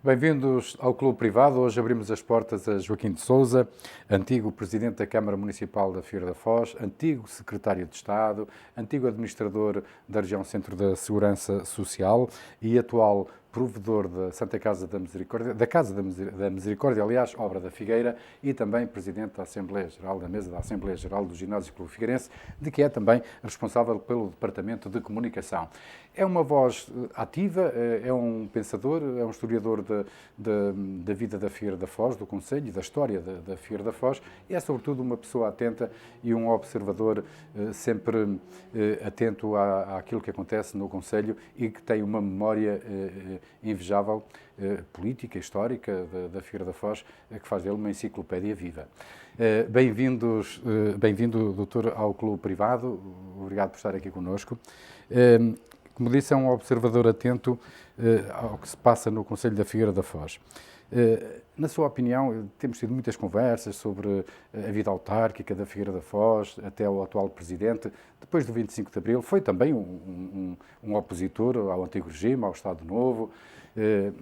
Bem-vindos ao Clube Privado. Hoje abrimos as portas a Joaquim de Sousa, antigo Presidente da Câmara Municipal da Figueira da Foz, antigo Secretário de Estado, antigo Administrador da Região Centro da Segurança Social e atual provedor da Santa Casa da Misericórdia, da Casa da Misericórdia, aliás, obra da Figueira, e também Presidente da Assembleia Geral, da Mesa da Assembleia Geral do Ginásio Clube Figueirense, de que é também responsável pelo Departamento de Comunicação. É uma voz ativa, é um pensador, é um historiador da vida da Figueira da Foz, do Concelho e da história da Figueira da Foz, e é sobretudo uma pessoa atenta e um observador sempre atento àquilo que acontece no Concelho e que tem uma memória invejável, política, histórica da Figueira da Foz, que faz dele uma enciclopédia viva. Bem-vindo, doutor, ao Clube Privado. Obrigado por estar aqui connosco. Como disse, é um observador atento ao que se passa no Concelho da Figueira da Foz. Na sua opinião, temos tido muitas conversas sobre a vida autárquica da Figueira da Foz, até o atual Presidente. Depois do 25 de Abril, foi também um opositor ao antigo regime, ao Estado Novo.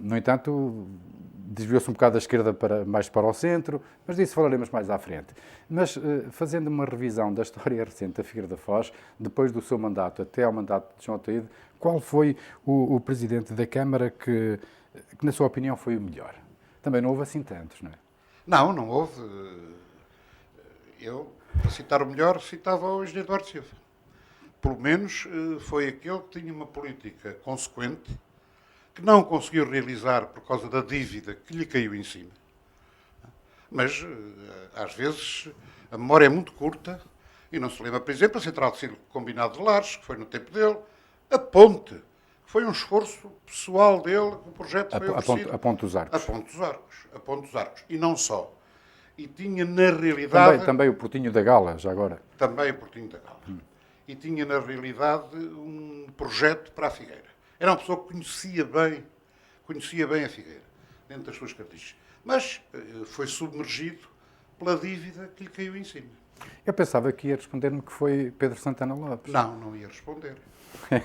No entanto, desviou-se um bocado da esquerda mais para o centro, mas disso falaremos mais à frente. Mas, fazendo uma revisão da história recente da Figueira da Foz, depois do seu mandato até ao mandato de João Ataíde, qual foi o Presidente da Câmara que, na sua opinião, foi o melhor? Também não houve assim tantos, não é? Não houve. Eu, para citar o melhor, citava o Engenheiro Eduardo Silva. Pelo menos foi aquele que tinha uma política consequente, que não conseguiu realizar por causa da dívida que lhe caiu em cima. Mas, às vezes, a memória é muito curta e não se lembra, por exemplo, a Central de Círculo Combinado de Lares, que foi no tempo dele, a Ponte, que foi um esforço pessoal dele, que o projeto foi oferecido. A Ponte dos Arcos. A Ponte dos Arcos. E não só. E tinha, na realidade... Também o Portinho da Gala, já agora. Também o Portinho da Gala. E tinha, na realidade, um projeto para a Figueira. Era uma pessoa que conhecia bem a Figueira, dentro das suas características. Mas foi submergido pela dívida que lhe caiu em cima. Eu pensava que ia responder-me que foi Pedro Santana Lopes. Não ia responder.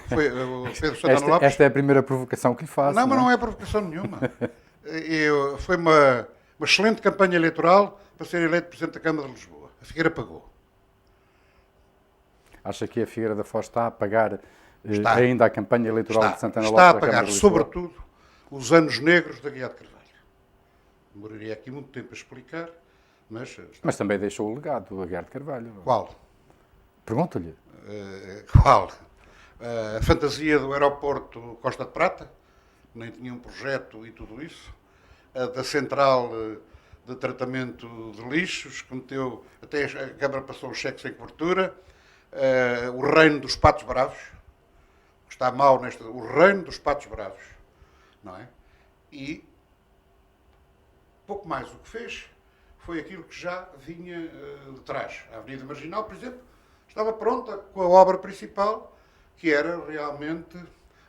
Foi o Pedro Santana Lopes. Esta é a primeira provocação que lhe faço. Não, mas não é provocação nenhuma. Foi uma excelente campanha eleitoral para ser eleito Presidente da Câmara de Lisboa. A Figueira pagou. Acha que a Figueira da Foz está a pagar ainda a campanha eleitoral de Santana Lopes? Está a pagar, sobretudo, os anos negros da Guiá de Carvalho. Demoraria aqui muito tempo a explicar, mas também deixou o legado do Guiá de Carvalho. Qual? Pergunto-lhe. Qual? A fantasia do aeroporto Costa de Prata, nem tinha um projeto e tudo isso. A da central de tratamento de lixos, que meteu, até a Câmara passou um cheque sem cobertura. O reino dos patos bravos, que está mal o reino dos patos bravos, não é? E pouco mais o que fez foi aquilo que já vinha de trás. A Avenida Marginal, por exemplo, estava pronta com a obra principal, que era realmente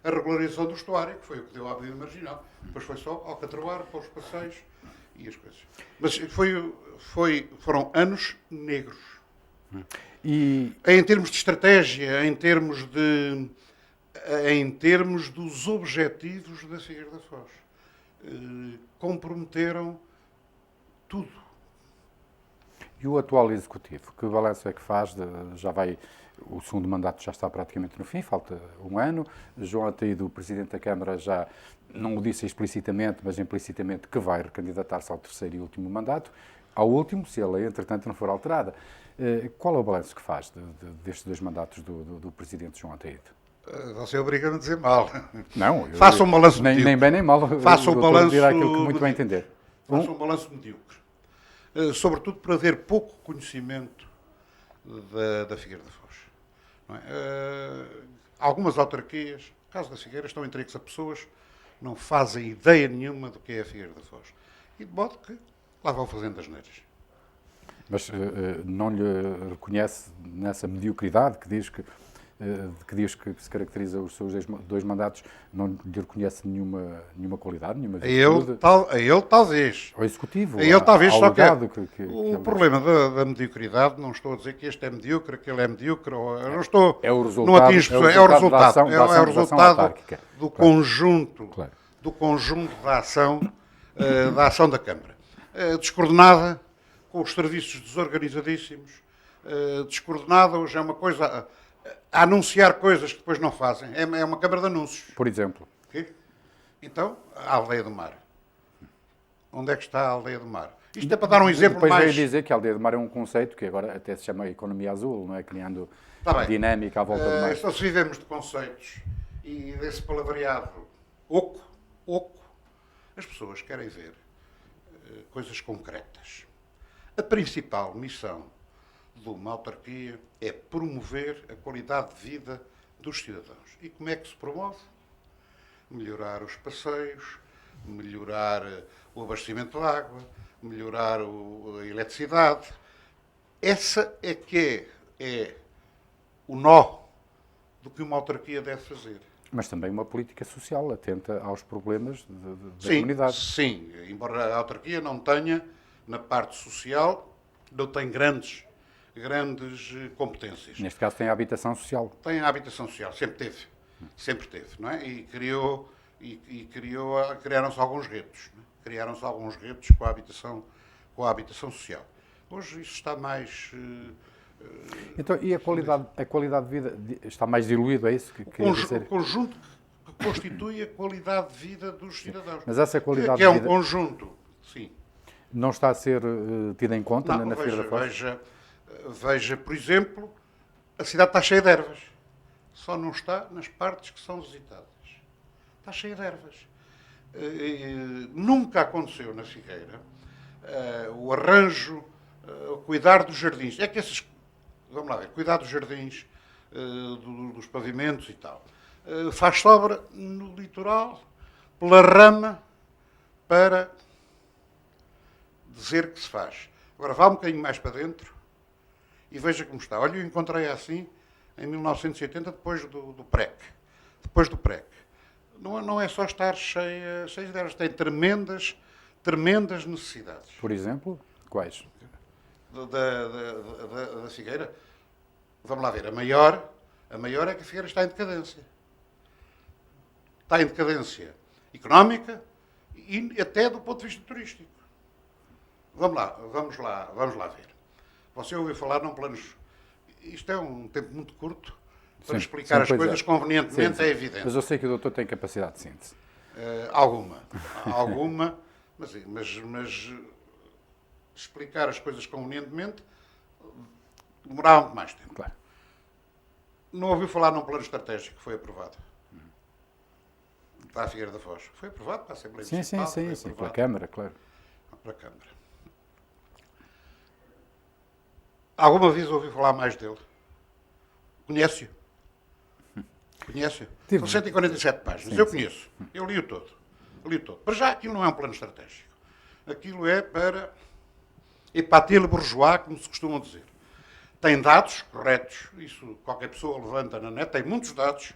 a regularização do estuário, que foi o que deu à Avenida Marginal. Depois foi só alcatroar para os passeios e as coisas. Mas foram anos negros. E... Em termos de estratégia, em termos dos objetivos da Figueira da Foz. Comprometeram tudo. E o atual Executivo, que balanço é que faz? O segundo mandato já está praticamente no fim, falta um ano. João Ataíde, o Presidente da Câmara, já não o disse explicitamente, mas implicitamente que vai recandidatar-se ao terceiro e último mandato. Ao último, se a lei, entretanto, não for alterada. Qual é o balanço que faz destes dois mandatos do Presidente João Ataíde? Você obriga-me a dizer mal. Não, faça um balanço medíocre. Nem bem nem mal. Faça um balanço dirá aquilo que muito bem entender. Faça um balanço medíocre. Sobretudo por haver pouco conhecimento da Figueira da Foz. Não é? Algumas autarquias, no caso da Figueira, estão entregues a pessoas que não fazem ideia nenhuma do que é a Figueira da Foz. E de modo que lá vão fazendo as neiras. Mas não lhe reconhece nessa mediocridade que diz que se caracteriza os seus dois mandatos, não lhe reconhece nenhuma qualidade, nenhuma virtude? A ele talvez. Ao Executivo? A ele talvez, só que o problema da mediocridade, não estou a dizer que este é medíocre, aquele é medíocre, não estou... É o resultado, não atinge, é o resultado da autárquica. do conjunto da ação da ação da Câmara. Descoordenada, com os serviços desorganizadíssimos, descoordenada, hoje é uma coisa a anunciar coisas que depois não fazem. É uma Câmara de Anúncios. Por exemplo. Okay? Então, a Aldeia do Mar. Onde é que está a Aldeia do Mar? Isto é para dar um exemplo depois mais... Depois veio dizer que a Aldeia do Mar é um conceito que agora até se chama economia azul, não é? Criando dinâmica à volta do mar. Então, se vivemos de conceitos e desse palavreado oco, as pessoas querem ver coisas concretas. A principal missão de uma autarquia é promover a qualidade de vida dos cidadãos. E como é que se promove? Melhorar os passeios, melhorar o abastecimento de água, melhorar a eletricidade. Essa é que é o nó do que uma autarquia deve fazer. Mas também uma política social, atenta aos problemas da comunidade. Sim, embora a autarquia não tenha, na parte social, não tem grandes competências. Neste caso tem a habitação social. Tem a habitação social, sempre teve, não é? E criaram-se alguns retos, não é? Criaram-se alguns retos com a habitação social. Hoje isso está mais... Então, e a qualidade de vida está mais diluído, é isso que queria dizer? O conjunto que constitui a qualidade de vida dos cidadãos. Mas essa qualidade que é de vida um conjunto, sim. Não está a ser tida em conta na Feira da Foz? Veja, por exemplo, a cidade está cheia de ervas. Só não está nas partes que são visitadas. Está cheia de ervas. Nunca aconteceu na Figueira o arranjo, cuidar dos jardins. É que esses... Vamos lá ver, cuidar dos jardins, dos pavimentos e tal. Faz sobra no litoral, pela rama, para dizer que se faz. Agora vá um bocadinho mais para dentro e veja como está. Olha, eu encontrei assim em 1980, depois do PREC. Depois do PREC. Não é só estar cheia de ervas, tem tremendas necessidades. Por exemplo, quais? Da Figueira. Vamos lá ver, a maior é que a Figueira está em decadência. Está em decadência económica e até do ponto de vista turístico. Vamos lá ver. Você ouviu falar num plano... Isto é um tempo muito curto para explicar as coisas convenientemente, é evidente. Mas eu sei que o doutor tem capacidade de síntese. Alguma, mas explicar as coisas convenientemente demorava muito mais tempo. Claro. Não ouviu falar num plano estratégico que foi aprovado? Para a Figueira da Foz. Foi aprovado para a Assembleia Municipal? Sim, pela Câmara, claro. Para a Câmara. Alguma vez ouviu falar mais dele? Conhece-o? São 147 páginas. Eu conheço. Eu li-o todo. Para já, aquilo não é um plano estratégico. Aquilo é para epater bourgeois, como se costuma dizer. Tem dados corretos. Isso qualquer pessoa levanta na net. Tem muitos dados,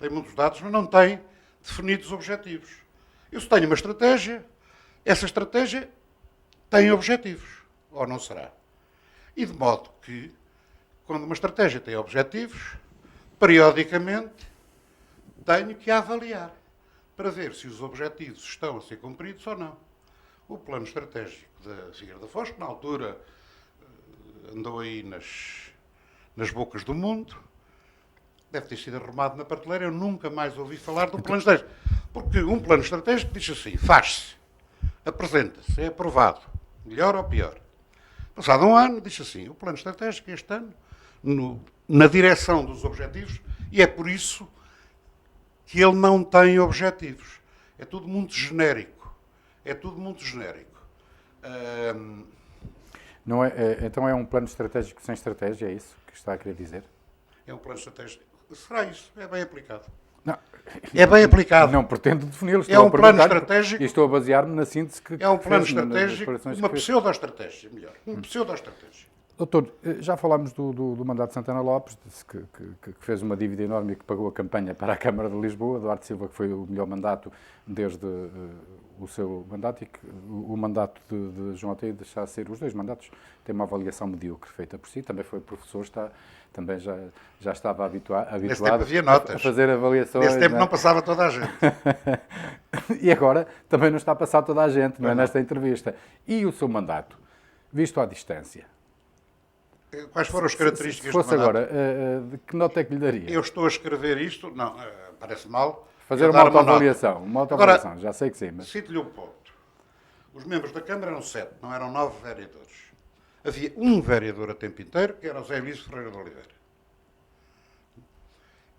mas não tem definidos objetivos. Eu se tenho uma estratégia, essa estratégia tem objetivos. Ou não será? E de modo que, quando uma estratégia tem objetivos, periodicamente tenho que avaliar para ver se os objetivos estão a ser cumpridos ou não. O plano estratégico da Figueira da Foz, que na altura andou aí nas bocas do mundo, deve ter sido arrumado na prateleira. Eu nunca mais ouvi falar do plano estratégico. Porque um plano estratégico diz assim, faz-se, apresenta-se, é aprovado, melhor ou pior. Passado um ano, diz assim, o plano estratégico este ano, na direção dos objetivos, e é por isso que ele não tem objetivos. É tudo muito genérico. Não é, então é um plano estratégico sem estratégia, é isso que está a querer dizer? É um plano estratégico. Será isso? É bem aplicado. Não. É bem aplicado. Não pretendo defini-lo. É um plano estratégico. E estou a basear-me na síntese que é um plano fez, estratégico, uma pseudo-estratégia, melhor. Uma pseudo-estratégia. Doutor, já falámos do mandato de Santana Lopes, disse que fez uma dívida enorme e que pagou a campanha para a Câmara de Lisboa. Duarte Silva, que foi o melhor mandato desde o seu mandato, e que o mandato de João Alteia deixa de ser, os dois mandatos têm uma avaliação medíocre feita por si. Também foi professor, também já estava habituado havia notas. a fazer avaliações. Nesse tempo não passava toda a gente. E agora também não está a passar toda a gente, não é? Nesta entrevista. E o seu mandato, visto à distância? Quais foram as características Se fosse do mandato? agora, que nota é que lhe daria? Eu estou a escrever isto, não, parece mal. Fazer eu uma dar nota. autoavaliação. Uma autoavaliação, Agora, já sei que sim. Mas... cito-lhe um ponto. Os membros da Câmara eram 7, não eram 9 vereadores. Havia um vereador a tempo inteiro, que era o Zé Luís Ferreira de Oliveira.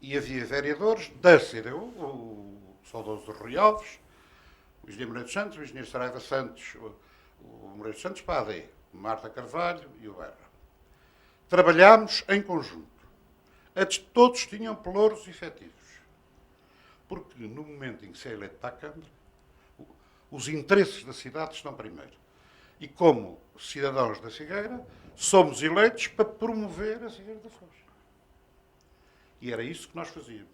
E havia vereadores da CDU, o saudoso Rui Alves, o engenheiro Moreira dos Santos, o engenheiro Saraiva Santos, o Moreira dos Santos para a AD, Marta Carvalho e o Berra. Trabalhámos em conjunto. Todos tinham pelouros efetivos. Porque no momento em que se é eleito para a Câmara, os interesses da cidade estão primeiro. E como cidadãos da Figueira, somos eleitos para promover a Figueira da Foz. E era isso que nós fazíamos.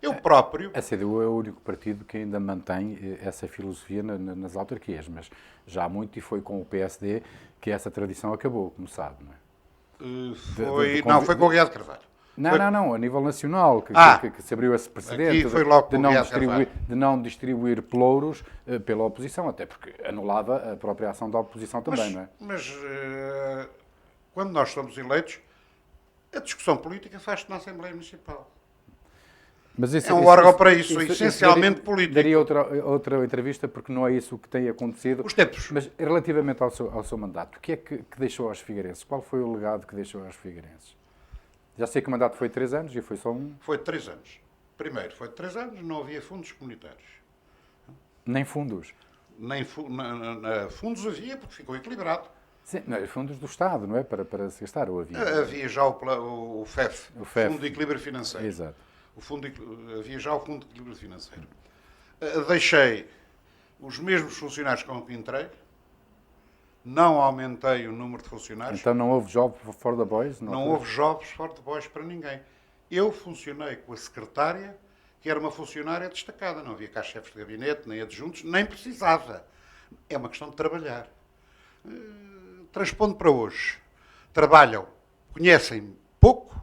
Eu próprio... A CDU é o único partido que ainda mantém essa filosofia nas autarquias, mas já há muito, e foi com o PSD que essa tradição acabou, como sabe, não é? Foi com o Guiado Carvalho. Não, a nível nacional, que se abriu esse precedente de não distribuir pelouros pela oposição, até porque anulava a própria ação da oposição também, não é? Mas quando nós somos eleitos, a discussão política faz-se na Assembleia Municipal. Mas é um órgão para isso, essencialmente político. Daria outra entrevista, porque não é isso que tem acontecido. Os tempos. Mas relativamente ao seu mandato, o que é que deixou aos figueirenses? Qual foi o legado que deixou aos figueirenses? Já sei que o mandato foi de 3 anos e foi só um. Foi de 3 anos. Primeiro, foi de 3 anos, não havia fundos comunitários. Nem fundos? Nem fundos havia, porque ficou equilibrado. Sim, não, fundos do Estado, não é? Para se gastar, ou havia? Havia já o FEF, Fundo de Equilíbrio Financeiro. Exato. Havia já o Fundo de Equilíbrio Financeiro. Deixei os mesmos funcionários com que entrei, não aumentei o número de funcionários. Então não houve job for the boys? Não houve jobs for the boys para ninguém. Eu funcionei com a secretária, que era uma funcionária destacada. Não havia cá chefes de gabinete, nem adjuntos, nem precisava. É uma questão de trabalhar. Transpondo para hoje. Trabalham, conhecem pouco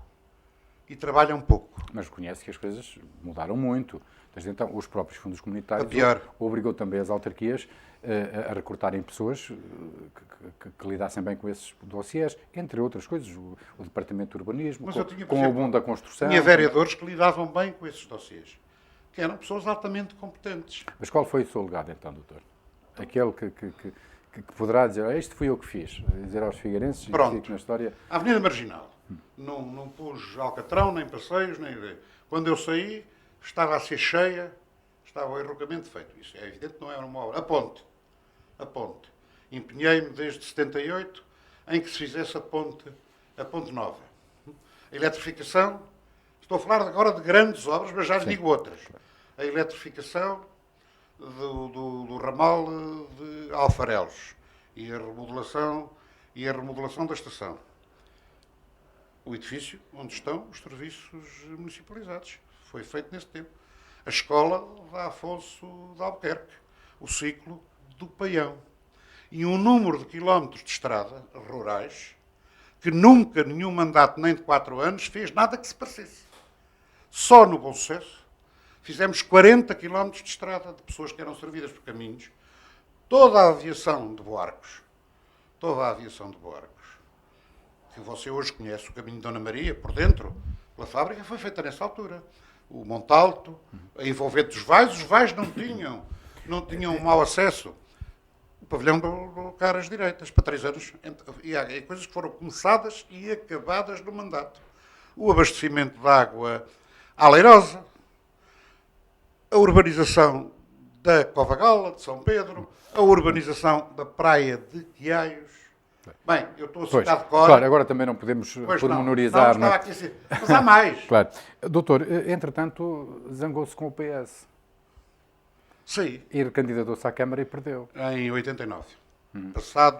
e trabalham pouco. Mas reconhece que as coisas mudaram muito. Desde então, os próprios fundos comunitários obrigou também as autarquias a recrutarem pessoas que lidassem bem com esses dossiês, entre outras coisas, o Departamento de Urbanismo, com o boom da construção. Tinha vereadores que lidavam bem com esses dossiês, que eram pessoas altamente competentes. Mas qual foi o seu legado, então, doutor? Aquele que poderá dizer, este fui eu que fiz, dizer aos figueirenses, pronto, e fico na história. A Avenida Marginal. Não pus alcatrão, nem passeios, nem... Quando eu saí, estava a ser cheia, estava o enrocamento feito. Isso é evidente, não era uma obra. A ponte. Empenhei-me desde 78 em que se fizesse a ponte nova. A eletrificação, estou a falar agora de grandes obras, mas já lhe digo outras. A eletrificação do ramal de Alfarelos e a remodelação da estação. O edifício onde estão os serviços municipalizados. Foi feito nesse tempo. A escola da Afonso de Albuquerque. O ciclo do Paião. E um número de quilómetros de estrada rurais que nunca nenhum mandato, nem de 4 anos, fez nada que se parecesse. Só no Bom Sucesso fizemos 40 quilómetros de estrada de pessoas que eram servidas por caminhos. Toda a aviação de Boarcos, que você hoje conhece, o caminho de Dona Maria, por dentro, pela fábrica, foi feita nessa altura. O Montalto, a envolvente dos Vais, os Vais não tinham mau acesso. O pavilhão do Caras Direitas, para 3 anos. E há coisas que foram começadas e acabadas no mandato. O abastecimento de água à Leirosa, a urbanização da Cova Gala, de São Pedro, a urbanização da Praia de Quiaios. Bem, eu estou a citar de cor. Claro, agora também não podemos pormenorizar. Não, mas há mais. Claro. Doutor, entretanto, zangou-se com o PS. Sim. E recandidatou-se à Câmara e perdeu. Em 89.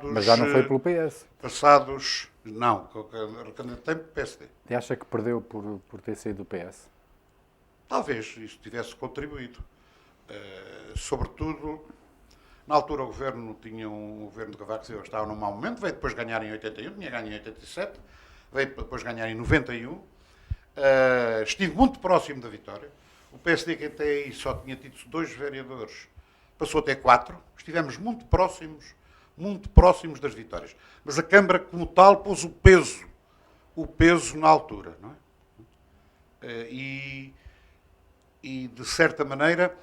Mas já não foi pelo PS. Passados Não, recandidatei-me para o PSD. E acha que perdeu por ter saído do PS? Talvez isso tivesse contribuído. Sobretudo, na altura o governo tinha um governo de Cavaco Silva, estava num mau momento, veio depois ganhar em 81, tinha ganho em 87, veio depois ganhar em 91. Estive muito próximo da vitória. O PSD, que até aí só tinha tido 2 vereadores, passou a ter 4. Estivemos muito próximos das vitórias. Mas a Câmara, como tal, pôs o peso na altura, não é? E de certa maneira,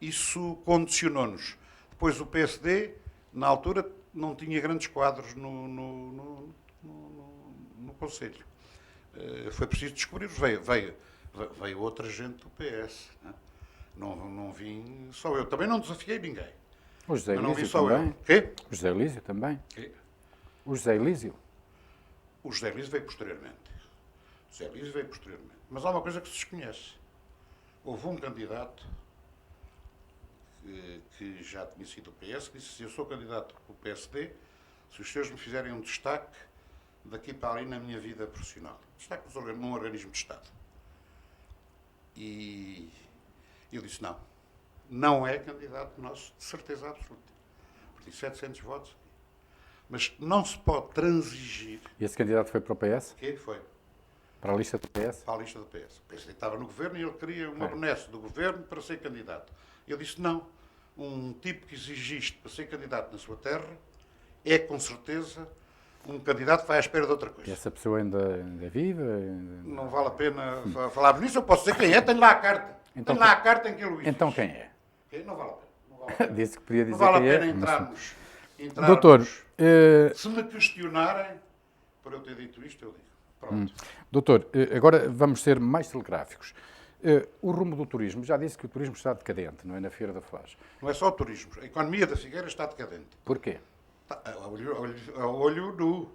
isso condicionou-nos. Depois o PSD, na altura, não tinha grandes quadros no Conselho. Foi preciso descobrir-os. Veio outra gente do PS. Não vim só eu. Também não desafiei ninguém. O José Mas não vim Elísio só também. eu. Quê? O José Elísio também. Quê? O José Elísio. O José Elísio veio posteriormente. Mas há uma coisa que se desconhece. Houve um candidato que já tinha sido do PS, que disse: se eu sou candidato para o PSD, se os senhores me fizerem um destaque daqui para ali na minha vida profissional. Destaque num organismo de Estado. E eu disse: não é candidato nosso, de certeza absoluta. Perdi 700 votos. Mas não se pode transigir. E esse candidato foi para o PS? Que foi? Para a lista do PS? Para a lista do PS. O PSD estava no governo e ele queria uma benesse do governo para ser candidato. Eu disse: não. Um tipo que exige isto para ser candidato na sua terra é, com certeza, um candidato que vai à espera de outra coisa. E essa pessoa ainda é viva? Não vale a pena falarmos nisso. Eu posso dizer quem é. Tenho lá a carta. Então, Tenho lá a carta em que ele o Então exige. quem é? Não vale a pena. Não vale a pena. Disse que podia dizer Não vale a quem pena é. entrarmos. Doutor, Se me questionarem por eu ter dito isto, eu digo. Pronto. doutor, agora vamos ser mais telegráficos. O rumo do turismo, já disse que o turismo está decadente, não é? Na Feira da Foz. Não é só o turismo. A economia da Figueira está decadente. Porquê? Está a olho nu.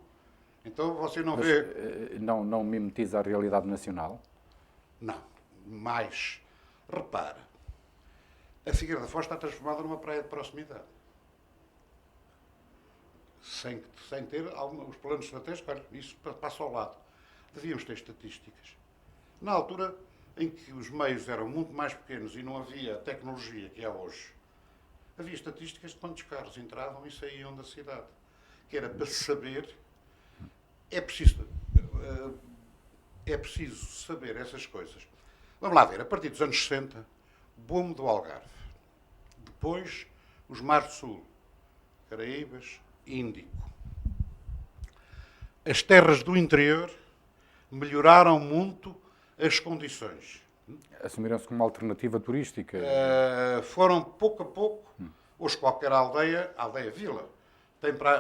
Então você não vê... Não mimetiza a realidade nacional? Não. Mas, repara, a Figueira da Foz está transformada numa praia de proximidade. Sem ter os planos estratégicos, olha, isso passa ao lado. Devíamos ter estatísticas. Na altura em que os meios eram muito mais pequenos e não havia a tecnologia que há hoje, havia estatísticas de quantos carros entravam e saíam da cidade. Que era para saber... É preciso saber essas coisas. Vamos lá ver, a partir dos anos 60, boom do Algarve. Depois, os mares do Sul, Caraíbas, Índico. As terras do interior melhoraram muito as condições. Assumiram-se como uma alternativa turística? Foram pouco a pouco. Hoje qualquer aldeia-vila,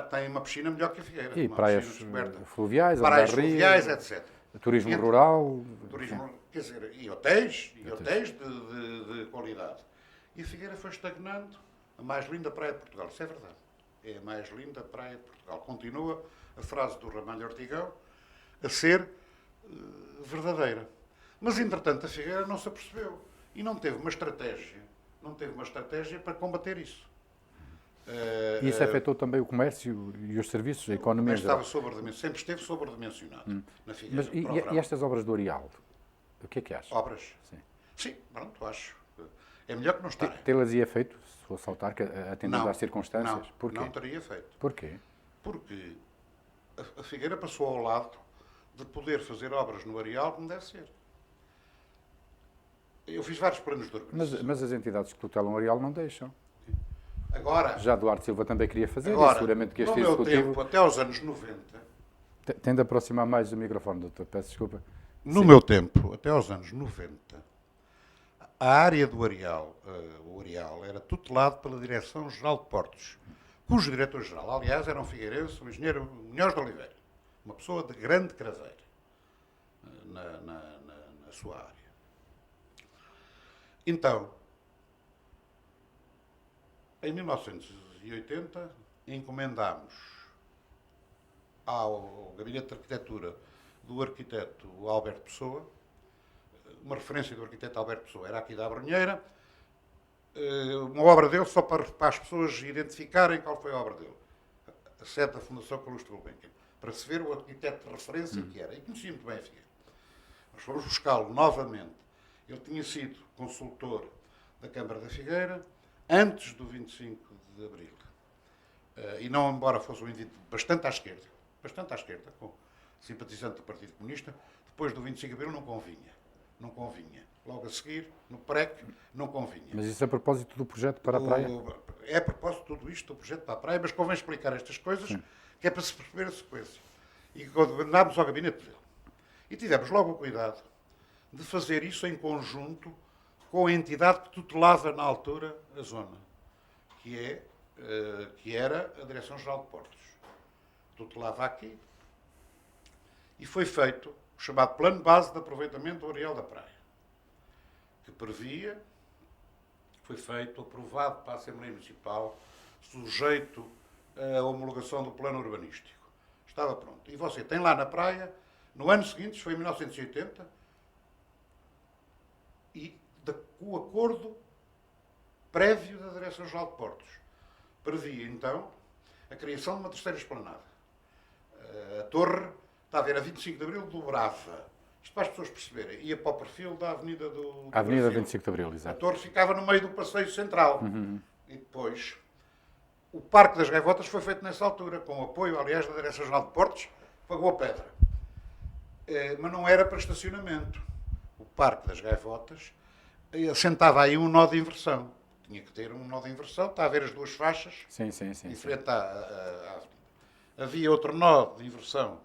tem uma piscina melhor que a Figueira. E uma praias fluviais, etc. Turismo rural? Turismo, quer dizer, e hotéis de qualidade. E a Figueira foi estagnando. A mais linda praia de Portugal. Isso é verdade. É a mais linda praia de Portugal. Continua a frase do Ramalho Ortigão a ser verdadeira. Mas, entretanto, a Figueira não se apercebeu. E não teve uma estratégia. Para combater isso. E isso afetou também o comércio e os serviços, a economia? Sempre esteve sobredimensionado na Figueira. Mas e estas obras do Areal? O que é que acha? Obras? Sim, pronto, acho. É melhor que não estarem. Tê-las ia feito, se fosse saltar, atendendo às circunstâncias? Não, Porquê? não teria feito. Porquê? Porque a Figueira passou ao lado de poder fazer obras no Areal como deve ser. Eu fiz vários planos de urbanização. Mas as entidades que tutelam o Areal não deixam. Agora, Já Duarte Silva também queria fazer, e seguramente que este no meu executivo... tempo, até aos anos 90... Tem de aproximar mais do microfone, doutor, peço desculpa. No meu tempo, até aos anos 90, a área do Areal, o Areal, era tutelado pela Direção-Geral de Portos, cujo diretor-geral, aliás, era um figueirense, o engenheiro Munhoz de Oliveira, uma pessoa de grande craveira na sua área. Então, em 1980, encomendámos ao Gabinete de Arquitetura do arquiteto Alberto Pessoa, uma referência do arquiteto Alberto Pessoa era aqui da Abrunheira, uma obra dele só para as pessoas identificarem qual foi a obra dele. A sede da Fundação Calouste Gulbenkian. para se ver o arquiteto de referência que era. E conhecia muito bem a Figueira. Nós fomos buscá-lo novamente. Ele tinha sido consultor da Câmara da Figueira antes do 25 de Abril. E não, embora fosse um indivíduo bastante à esquerda, com simpatizante do Partido Comunista, depois do 25 de Abril não convinha. Logo a seguir, no PREC, não convinha. Mas isso é a propósito do projeto para a praia? É a propósito de tudo isto, do projeto para a praia, mas convém explicar estas coisas, que é para se perceber a sequência. E quando andámos ao gabinete dele, e tivemos logo o cuidado de fazer isso em conjunto com a entidade que tutelava na altura a zona, que era a Direção-Geral de Portos. Tutelava aqui, e foi feito o chamado Plano Base de Aproveitamento do Areal da Praia, que previa, foi feito, aprovado para a Assembleia Municipal, sujeito à homologação do plano urbanístico. Estava pronto. E você tem lá na praia, no ano seguinte, isto foi em 1980, e o acordo prévio da Direção-Geral de Portos previa, então, a criação de uma terceira esplanada. A torre, está a ver, a 25 de Abril dobrava. Isto para as pessoas perceberem. Ia para o perfil da Avenida do A Avenida Brasil. 25 de Abril, A exato. torre ficava no meio do passeio central. E depois, o Parque das Gaivotas foi feito nessa altura, com o apoio, aliás, da Direção-Geral de Portos, pagou a pedra. Mas não era para estacionamento. O Parque das Gaivotas assentava aí um nó de inversão. Tinha que ter um nó de inversão, está a ver as duas faixas, Sim. em frente à avenida. Havia outro nó de inversão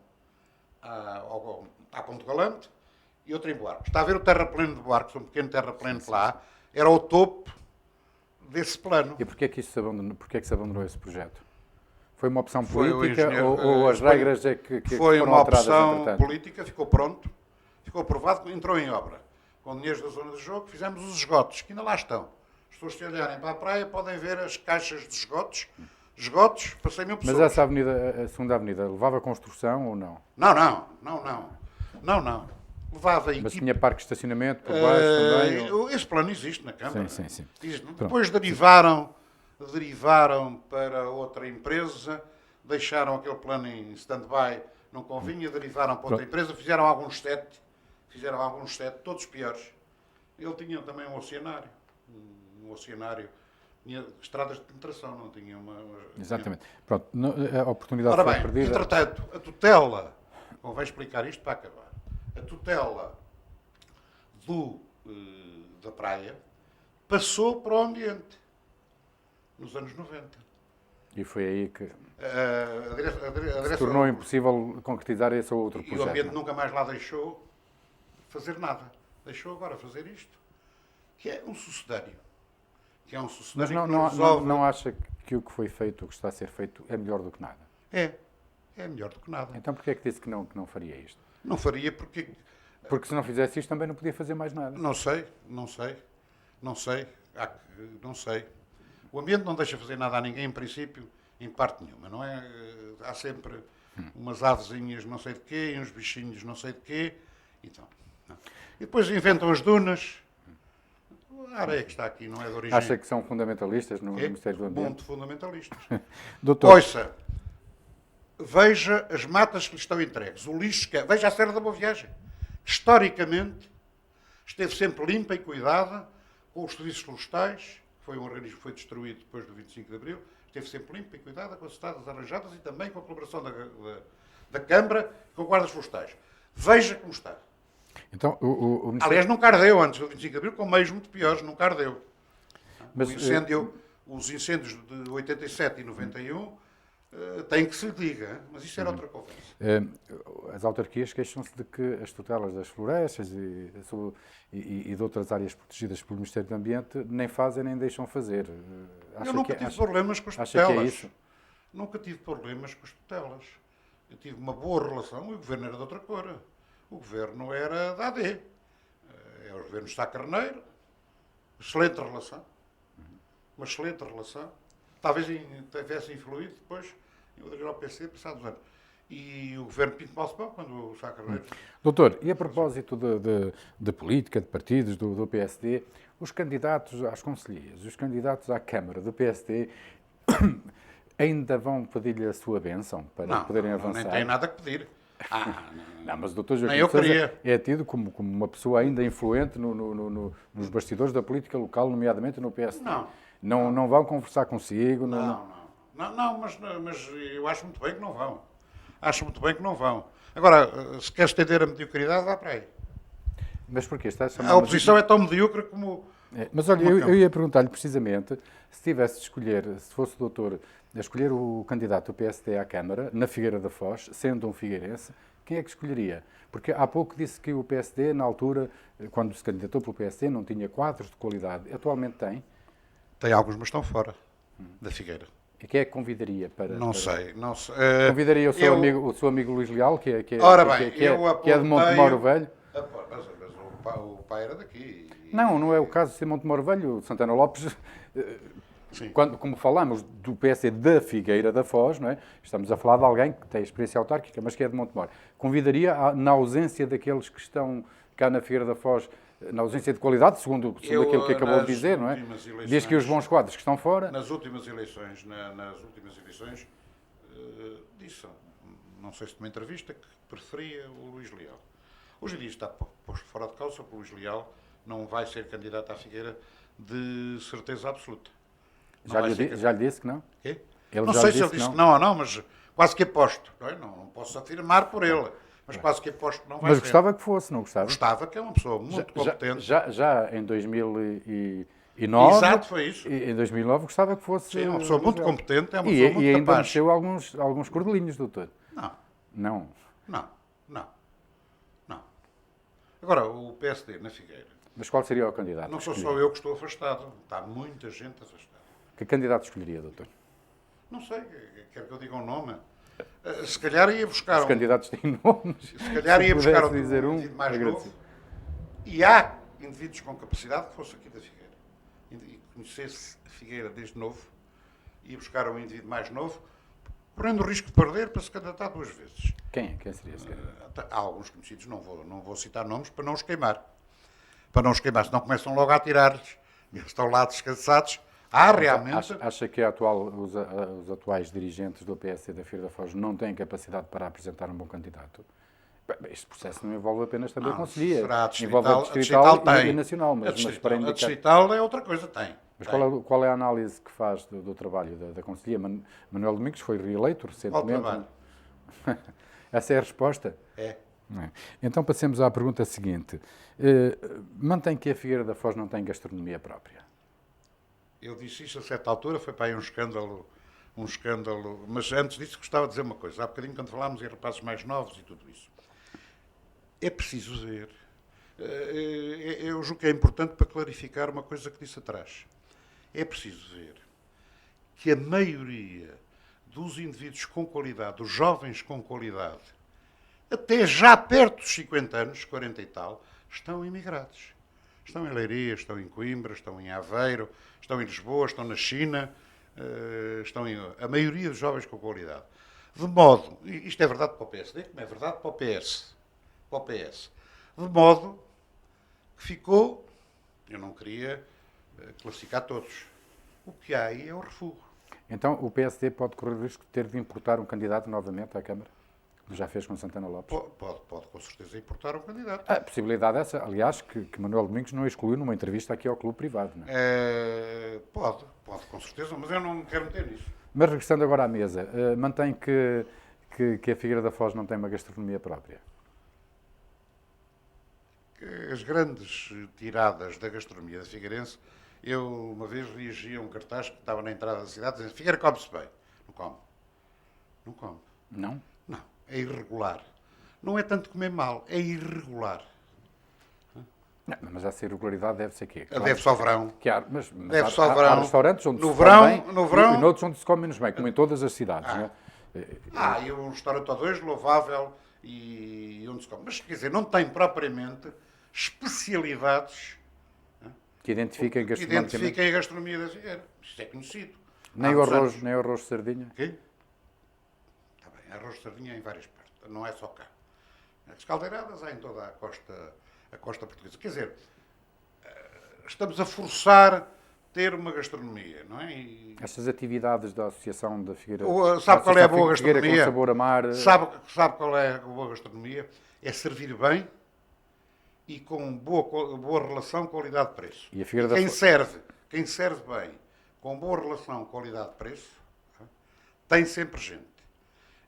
à Ponte Galante e outro em Buarques. Está a ver o terrapleno de Buarques, um pequeno terrapleno lá, era o topo desse plano. E porquê é que se abandonou esse projeto? Foi uma opção Foi o política engenheiro, ou as regras é que foi foram uma alteradas opção entretanto? política, ficou pronto, ficou aprovado, entrou em obra. Com dinheiros da zona de jogo, fizemos os esgotos, que ainda lá estão. As pessoas, se olharem para a praia, podem ver as caixas de esgotos. Esgotos para 100 mil pessoas. Mas essa avenida, a segunda avenida, levava construção ou não? Não. Levava Mas equipe. tinha parque de estacionamento por baixo também? Ou... Esse plano existe na Câmara. Sim. Existe. Pronto. Depois derivaram para outra empresa, deixaram aquele plano em stand-by, não convinha, derivaram para outra empresa, fizeram alguns sete, todos piores. Ele tinha também um oceanário, tinha estradas de penetração, não tinha uma... Exatamente. Pronto, a oportunidade Ora foi bem, perdida. entretanto, a tutela, convém explicar isto para acabar, a tutela da praia passou para o ambiente, nos anos 90. E foi aí que A direção, se tornou impossível concretizar esse ou outro e o projeto. ambiente nunca mais lá deixou fazer nada. Deixou agora fazer isto, que é um sucedâneo. Mas que resolve... não acha que o que foi feito, o que está a ser feito, é melhor do que nada? É melhor do que nada. Então porquê é que disse que não faria isto? Não faria porque... Porque se não fizesse isto também não podia fazer mais nada. Não sei. O ambiente não deixa fazer nada a ninguém, em princípio, em parte nenhuma, não é? Há sempre umas avezinhas não sei de quê, e uns bichinhos não sei de quê. Então, não. E depois inventam as dunas. A areia que está aqui não é de origem... Acha que são fundamentalistas no Ministério do Ambiente? Muito fundamentalistas. Doutor, Ouça, veja as matas que lhe estão entregues, o lixo que é. Veja a Serra da Boa Viagem. Historicamente, esteve sempre limpa e cuidada, com os serviços florestais, foi um organismo que foi destruído depois do 25 de Abril, esteve sempre limpa e cuidada, com as estradas arranjadas e também com a colaboração da Câmara e com guardas florestais. Veja como está. então, o Ministério... Aliás, nunca ardeu antes do 25 de Abril, com meios muito piores, nunca ardeu. Mas, Os incêndios de 87 e 91 têm que se lhe diga, mas isso era outra conversa. As autarquias queixam-se de que as tutelas das florestas e de outras áreas protegidas pelo Ministério do Ambiente nem fazem nem deixam fazer. Eu nunca tive problemas com as acha que é tutelas. isso? Nunca tive problemas com as tutelas. Eu tive uma boa relação e o governo era de outra cor. O governo era da AD. É o governo de Sá Carneiro. Excelente relação. Uma excelente relação. Talvez tivesse influído depois em aderir ao PC, passados anos. E o governo Pinto Balsemão, quando o Sá Carneiro... Doutor, e a propósito de política, de partidos, do PSD, os candidatos às conselhias, os candidatos à Câmara do PSD, Ainda vão pedir-lhe a sua bênção para poderem avançar? Nem tem nada que pedir. Não, mas o Dr. Joaquim Nem eu Sousa queria. é tido como uma pessoa ainda influente nos bastidores da política local, nomeadamente no PSD. Não vão conversar consigo? Não, mas eu acho muito bem que não vão. Acho muito bem que não vão. Agora, se quer estender a mediocridade, vá para aí. Mas porquê? A oposição é tão medíocre como... Mas olha, eu ia perguntar-lhe precisamente, se tivesse de escolher, se fosse o doutor a escolher o candidato do PSD à Câmara, na Figueira da Foz, sendo um figueirense, quem é que escolheria? Porque há pouco disse que o PSD, na altura, quando se candidatou pelo PSD, não tinha quadros de qualidade. Atualmente tem? Tem alguns, mas estão fora da Figueira. E quem é que convidaria para... Não sei. Convidaria o seu amigo Luís Leal, que é de Montemoro Velho? Mas o pai era daqui. Não é o caso de ser Montemoro Velho. O Santana Lopes, como falamos do PSD da Figueira da Foz, não é? Estamos a falar de alguém que tem experiência autárquica, mas que é de Montemoro. Convidaria, na ausência daqueles que estão cá na Figueira da Foz, na ausência de qualidade, segundo aquilo que acabou de dizer, não é? Diz que os bons quadros que estão fora... Nas últimas eleições, disse, não sei se numa entrevista, que preferia o Luís Leal. Hoje em dia está posto fora de causa porque o Luís Leal não vai ser candidato à Figueira de certeza absoluta. Já lhe disse que não? Quê? Não sei se ele disse que não ou não, mas quase que aposto. Não posso afirmar por ele. Mas quase que aposto que não vai ser. Mas gostava que fosse, não gostava? Gostava, que é uma pessoa muito competente. Já em 2009... Exato, foi isso. Em 2009 gostava que fosse... Sim, é uma pessoa muito competente, é uma pessoa muito capaz. E ainda mexeu alguns cordelinhos, doutor. Não. Agora, o PSD na Figueira... Mas qual seria o candidato? Não sou só eu que estou afastado. Está muita gente afastada. Que candidato escolheria, doutor? Não sei. Quer que eu diga um nome? Se calhar ia buscar Os candidatos têm nomes. Se calhar ia buscar um indivíduo mais novo. E há indivíduos com capacidade que fosse aqui da Figueira. E conhecesse a Figueira desde novo. Ia buscar um indivíduo mais novo, correndo o risco de perder para se candidatar 2 vezes. Quem seria esse candidato? Há alguns conhecidos, não vou citar nomes para não os queimar. Senão começam logo a atirar-lhes. Eles estão lá descansados. Realmente... Acha que os atuais dirigentes do PSD da Figueira da Foz não têm capacidade para apresentar um bom candidato? Este processo não envolve apenas também a Conselhia. Envolve a distrital e nacional. Mas para indicar... A distrital é outra coisa, tem. Mas qual é a análise que faz do trabalho da Conselhia? Manuel Domingos foi reeleito recentemente. Essa é a resposta? É. Então passemos à pergunta seguinte. Mantém que a Figueira da Foz não tem gastronomia própria? Eu disse isto a certa altura, foi para aí um escândalo. Mas antes disso gostava de dizer uma coisa. Há bocadinho quando falámos em rapazes mais novos e tudo isso. É preciso ver. Eu julgo que é importante para clarificar uma coisa que disse atrás. É preciso ver que a maioria dos indivíduos com qualidade, dos jovens com qualidade, até já perto dos 50 anos, 40 e tal, estão imigrados. Estão em Leiria, estão em Coimbra, estão em Aveiro, estão em Lisboa, estão na China, a maioria dos jovens com qualidade. De modo, isto é verdade para o PSD, como é verdade para o PS. De modo que ficou, eu não queria classificar todos, o que há aí é o refúgio. Então o PSD pode correr o risco de ter de importar um candidato novamente à Câmara? Como já fez com Santana Lopes? Pode com certeza importar um candidato. A possibilidade é essa, aliás, que Manuel Domingos não excluiu numa entrevista aqui ao Clube Privado. Não é? Pode com certeza, mas eu não me quero meter nisso. Mas regressando agora à mesa, mantém que a Figueira da Foz não tem uma gastronomia própria? As grandes tiradas da gastronomia da Figueirense, eu uma vez reagi a um cartaz que estava na entrada da cidade dizendo: Figueira come-se bem. Não come. Não? Não. É irregular. Não é tanto comer mal, é irregular. Não, mas essa irregularidade deve ser quê? Deve-se ao verão. Deve-se ao verão. Há restaurantes onde no se verão, come bem no verão, e noutros onde se come menos bem, como em todas as cidades. Não é? E um restaurante ou dois louvável e onde se come. Mas, quer dizer, não tem propriamente especialidades que identifiquem a gastronomia da Figueira. Isto é conhecido. Nem o arroz de sardinha? Quê? Está bem, arroz de sardinha em várias partes, não é só cá. As caldeiradas há em toda a costa portuguesa. Quer dizer, estamos a forçar ter uma gastronomia, não é? Estas atividades da Associação da Figueira... Sabe qual é a boa Figueira gastronomia? com sabor a mar... Sabe qual é a boa gastronomia? É servir bem e com boa relação qualidade-preço. E a Figueira Quem da quem serve bem, com boa relação qualidade-preço, tem sempre gente.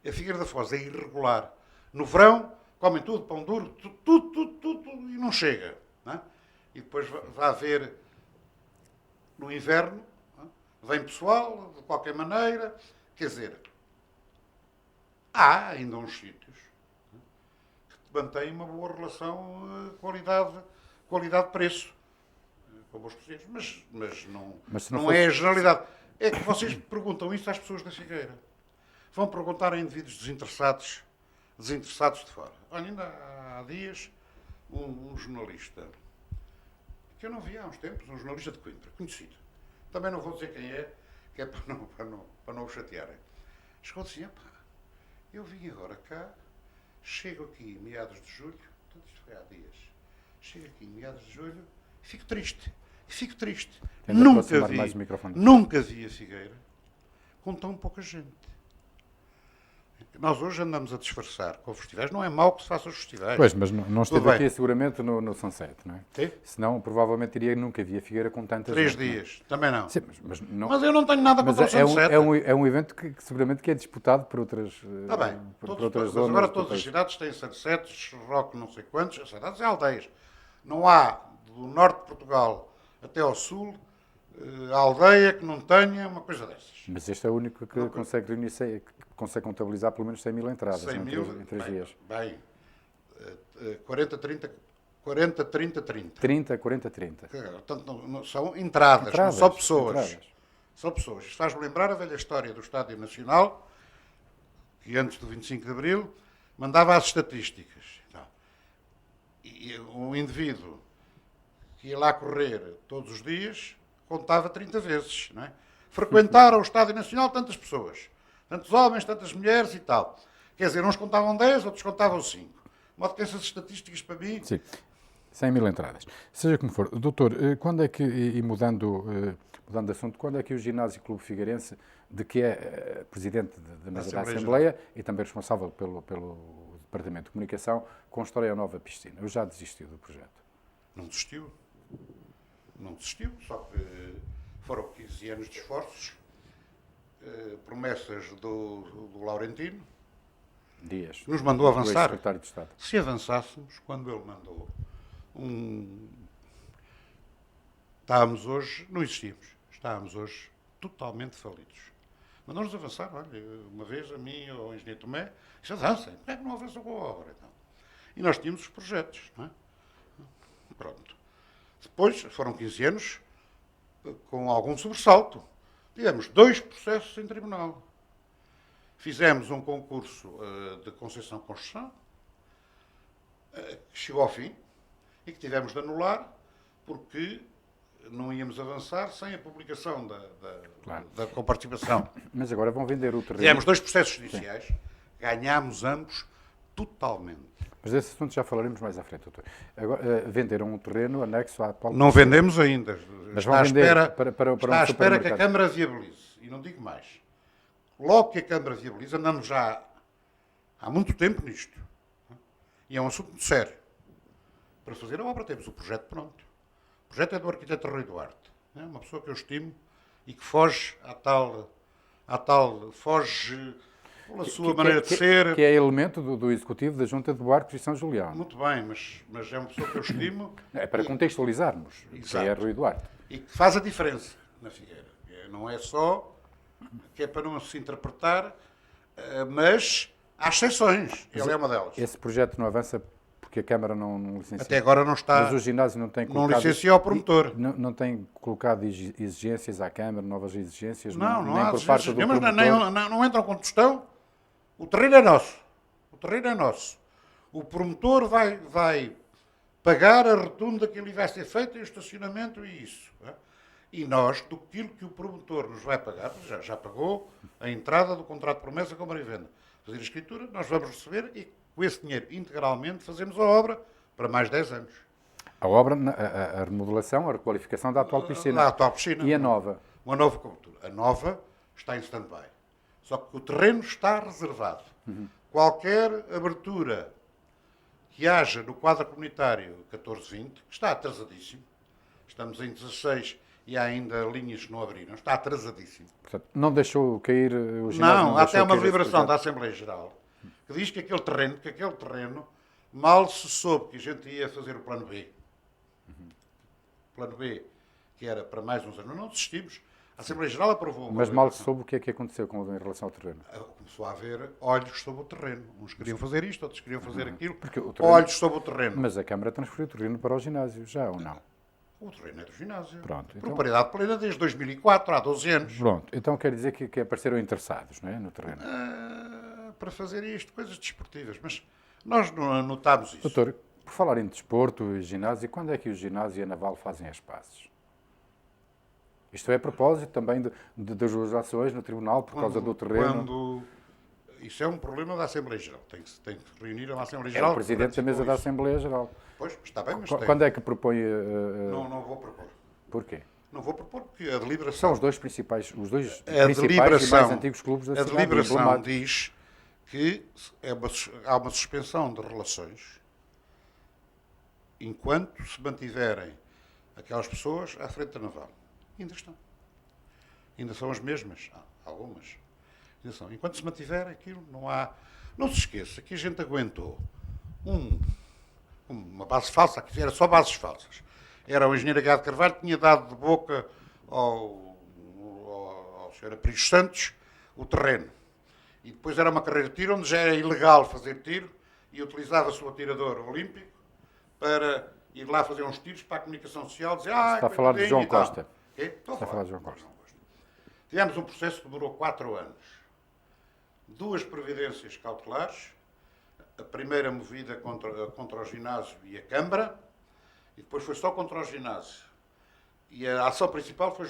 A Figueira da Foz é irregular. No verão, comem tudo, pão duro, tudo, e não chega. Não é? E depois vai haver, no inverno, não é? Vem pessoal, de qualquer maneira. Quer dizer, há ainda uns sítios que mantêm uma boa relação qualidade-preço. Com bons preços, mas não é a generalidade. É que vocês perguntam isso às pessoas da Figueira. Vão perguntar a indivíduos desinteressados de fora. Olha, ainda há dias, um jornalista, que eu não vi há uns tempos, um jornalista de Coimbra, conhecido. Também não vou dizer quem é, que é para não o chatearem. Chegou assim, eu vim agora cá, chego aqui em meados de julho, portanto isto foi há dias, chego aqui em meados de julho e fico triste. Nunca vi a Figueira com tão pouca gente. Nós hoje andamos a disfarçar com festivais. Não é mau que se façam os festivais. Pois, mas não esteve aqui seguramente no Sunset, não é? Sim? Senão, provavelmente, nunca vi a Figueira com tanta gente. 3 dias, também não. Sim, mas eu não tenho nada contra o Sunset. É um evento que seguramente que é disputado por outras Está bem. por outras zonas. Agora todas as cidades têm sunsets, rock não sei quantos, as cidades e aldeias. Não há, do norte de Portugal até ao sul, a aldeia que não tenha uma coisa dessas. Mas este é o único que consegue reunir, que consegue contabilizar pelo menos 100 mil entradas 100 mil, em 3 dias. Bem, 40, 30, 30. 30, 40, 30. Portanto, não são entradas, não são pessoas. Entradas. São pessoas. Isto faz-me lembrar a velha história do Estádio Nacional, que antes do 25 de Abril mandava as estatísticas. E um indivíduo que ia lá correr todos os dias contava 30 vezes. Não é? Frequentaram o Estádio Nacional tantas pessoas. Tantos homens, tantas mulheres e tal. Quer dizer, uns contavam 10, outros contavam 5. De modo que essas estatísticas para mim... Sim, 100 mil entradas. Seja como for. Doutor, quando é que, e mudando de assunto, quando é que o Ginásio Clube Figueirense, de que é presidente da mesa da Assembleia e também responsável pelo Departamento de Comunicação, constrói a nova piscina? Eu já desisti do projeto. Não desistiu. Não desistiu, só que foram 15 anos de esforços, promessas do Laurentino, Dias. Nos mandou avançar. Secretário de Estado. Se avançássemos, quando ele mandou estávamos hoje, não existíamos, estávamos hoje totalmente falidos. Mandou-nos avançar, olha, uma vez a mim ou ao engenheiro Tomé, disse, avancem, como é que não avançam com a obra? Então? E nós tínhamos os projetos, não é? Pronto. Depois, foram 15 anos com algum sobressalto. Tivemos 2 processos em tribunal. Fizemos um concurso de concessão de construção, que chegou ao fim, e que tivemos de anular, porque não íamos avançar sem a publicação da comparticipação. Mas agora vão vender o terreno. Tivemos 2 processos judiciais, ganhámos ambos totalmente. Mas desse assunto já falaremos mais à frente, doutor. Agora, venderam um terreno anexo à Paulo. Não vendemos ainda. Mas vão vender para está à espera que a Câmara viabilize. E não digo mais. Logo que a Câmara viabilize, andamos já há muito tempo nisto. E é um assunto muito sério. Para fazer a obra temos o projeto pronto. O projeto é do arquiteto Rui Duarte. É uma pessoa que eu estimo e que foge foge pela sua maneira de ser. Que é elemento do Executivo da Junta de Barcos e São Julião. Muito bem, mas é uma pessoa que eu estimo. É para contextualizarmos, que é Rui Duarte. E que faz a diferença na Figueira. Não é só que é para não se interpretar, mas há exceções. Ele é uma delas. Esse projeto não avança porque a Câmara não licencia. Até agora não está. Mas o ginásio não tem colocado. Não licencia ao promotor. Não tem colocado exigências à Câmara, novas exigências? Não nem há por parte do mas promotor. não entram com tostão. O terreno é nosso. O terreno é nosso. O promotor vai pagar a rotunda que ali vai ser feita e o estacionamento e isso. E nós, do que o promotor nos vai pagar, já pagou a entrada do contrato de promessa com a venda. Fazer a escritura, nós vamos receber e com esse dinheiro integralmente fazemos a obra para mais 10 anos. A obra, a remodelação, a requalificação da atual piscina. Da atual piscina. E a nova? Uma nova cobertura. A nova está em stand-by. Só que o terreno está reservado. Qualquer abertura que haja no quadro comunitário 1420, que está atrasadíssimo, estamos em 16 e há ainda linhas que não abriram, está atrasadíssimo. Portanto, não deixou cair o ginásio? Não, há até uma deliberação da Assembleia Geral que diz que aquele terreno, mal se soube que a gente ia fazer o plano B. O plano B, que era para mais uns anos, não desistimos. A Assembleia Geral aprovou uma Mas mal se deliberação. soube o que é que aconteceu em relação ao terreno. Começou a haver olhos sobre o terreno. Uns queriam fazer isto, outros queriam fazer aquilo. Porque o terreno- Olhos sobre o terreno. Mas a Câmara transferiu o terreno para o ginásio, já ou não? O terreno é do ginásio. Pronto, então- Propriedade plena desde 2004, há 12 anos. Pronto, então quer dizer que apareceram interessados, não é, no terreno. Para fazer isto, coisas desportivas. Mas nós não notámos isso. Doutor, por falar em desporto e ginásio, quando é que o ginásio e a Naval fazem as pazes? Isto é a propósito também das duas ações no tribunal por causa do terreno. Isso é um problema da Assembleia Geral. Tem que se reunir a Assembleia É Geral. o Presidente da Mesa da isso. Assembleia Geral. Pois, está bem, mas Quando é que propõe... não vou propor. Porquê? Não vou propor porque a deliberação... São os dois principais e deliberação- mais antigos clubes da A cidade. deliberação emblemáticos. diz que há uma suspensão de relações enquanto se mantiverem aquelas pessoas à frente da naval. Ainda estão. Ainda são as mesmas. Há algumas. Ainda são. Enquanto se mantiver aquilo, não há... Não se esqueça que a gente aguentou uma base falsa, que era só bases falsas. Era o engenheiro H. de Carvalho que tinha dado de boca ao Sr. Aprígio Santos o terreno. E depois era uma carreira de tiro onde já era ilegal fazer tiro e utilizava-se o atirador olímpico para ir lá fazer uns tiros para a comunicação social, dizer Está a falar de João Costa. Estou Está a falar de João Costa. Tivemos um processo que durou 4 anos. 2 providências cautelares, a primeira movida contra o ginásio e a Câmara, e depois foi só contra o ginásio. E a ação principal foi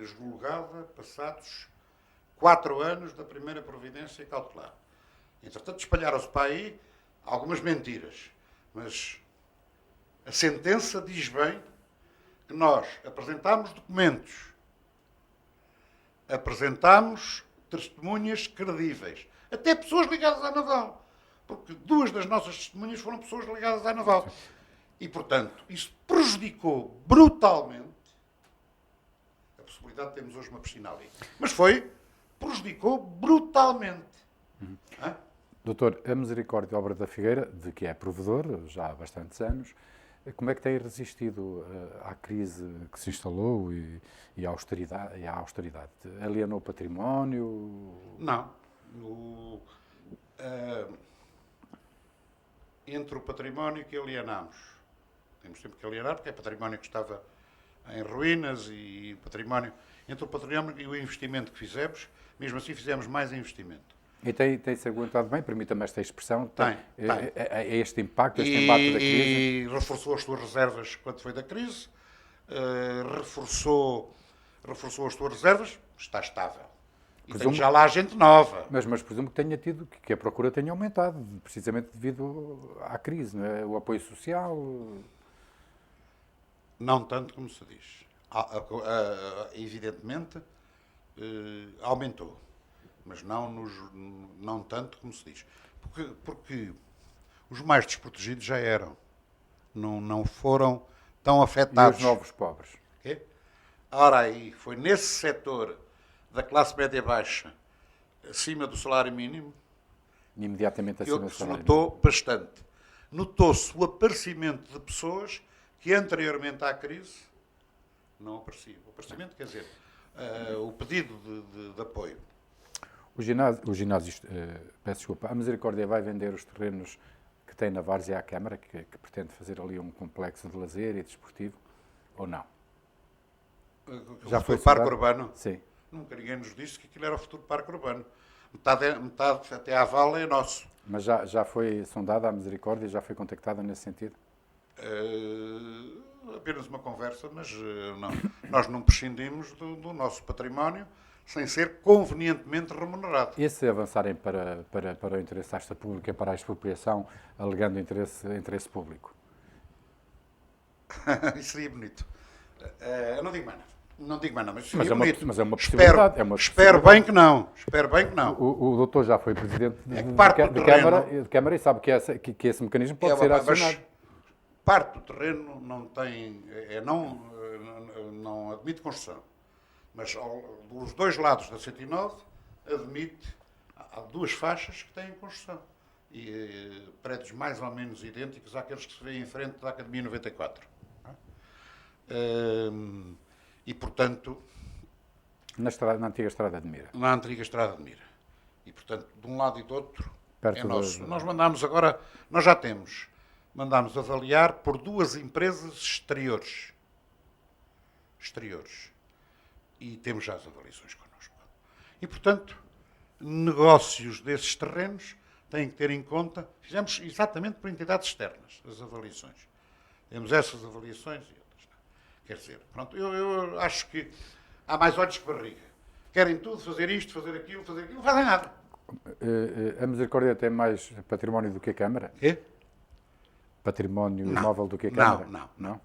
julgada passados 4 anos da primeira providência cautelar. Entretanto, espalharam-se para aí algumas mentiras, mas a sentença diz bem que nós apresentámos documentos, apresentámos testemunhas credíveis, até pessoas ligadas à naval, porque 2 das nossas testemunhas foram pessoas ligadas à naval. E, portanto, isso prejudicou brutalmente a possibilidade de termos hoje uma piscina ali. Mas prejudicou brutalmente. Hã? Doutor, a Misericórdia Obra da Figueira, de que é provedor já há bastantes anos, como é que tem resistido à crise que se instalou e à austeridade? Alienou o património? Não. Entre o património que alienámos, temos sempre que alienar, porque é património que estava em ruínas e património. Entre o património e o investimento que fizemos, mesmo assim fizemos mais investimento. E tem-se aguentado bem, permita-me esta expressão, Tem. este impacto, este embate da crise? E reforçou as suas reservas quando foi da crise, reforçou as suas reservas, está estável. E tem já lá gente nova. Mas presumo que tenha tido, que a procura tenha aumentado, precisamente devido à crise, não é? O apoio social... Não tanto como se diz. Evidentemente, aumentou. Mas não tanto como se diz. Porque os mais desprotegidos já eram. Não foram tão afetados. E os novos pobres? Okay? Ora aí, foi nesse setor da classe média baixa, acima do salário mínimo, Imediatamente que acima do se salário. notou bastante. Notou-se o aparecimento de pessoas que anteriormente à crise não apareciam. O aparecimento, quer dizer, o pedido de apoio. O ginásio, peço desculpa, a Misericórdia vai vender os terrenos que tem na Várzea à Câmara, que pretende fazer ali um complexo de lazer e desportivo, ou não? Já foi o parque urbano? Sim. Nunca ninguém nos disse que aquilo era o futuro parque urbano. Metade até à vala é nosso. Mas já foi sondada a Misericórdia, já foi contactada nesse sentido? Apenas uma conversa, mas não. Nós não prescindimos do nosso património. sem ser convenientemente remunerado. E se avançarem para o interesse da pública, para a expropriação, alegando interesse público? Isso seria bonito. Eu não digo mais nada. Não digo mais nada, mas Mas seria bonito. mas é uma possibilidade. Espero bem que não. Espero bem que não. O doutor já foi presidente de Câmara e sabe que esse mecanismo pode ser acionado. Parte do terreno não tem, não admite construção. Mas dos dois lados da 109 admite, há duas faixas que têm construção. E prédios mais ou menos idênticos àqueles que se vêem em frente da Academia 94. E, portanto... Na antiga Estrada de Mira. Na antiga Estrada de Mira. E, portanto, de um lado e do outro, Perto é nosso. Nós mandámos agora, nós já temos, mandámos avaliar por duas empresas exteriores. E temos já as avaliações connosco. E, portanto, negócios desses terrenos têm que ter em conta, fizemos exatamente por entidades externas, as avaliações. Temos essas avaliações e outras. Não. Quer dizer, pronto, eu acho que há mais olhos que barriga. Querem tudo, fazer isto, fazer aquilo, não fazem nada. A Misericórdia tem mais património do que a Câmara? É? Património imóvel do que a Câmara? Não.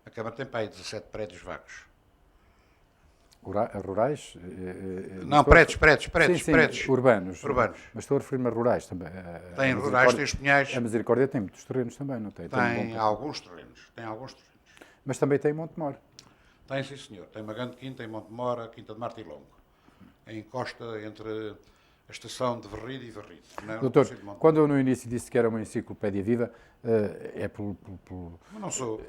A Câmara tem para aí 17 prédios vagos. Rurais? Não, prédios. Sim, urbanos. Mas estou a referir-me a rurais também. Tem rurais, tem os pinhais. A Misericórdia tem muitos terrenos também, não tem? Tem alguns terrenos. Mas também tem Montemor. Tem, sim, senhor. Tem uma grande quinta em Montemor, a Quinta de Martilongo. Em encosta entre a estação de Verrido e Verrido. Doutor, quando eu no início disse que era uma enciclopédia viva, é pelo... Mas não sou.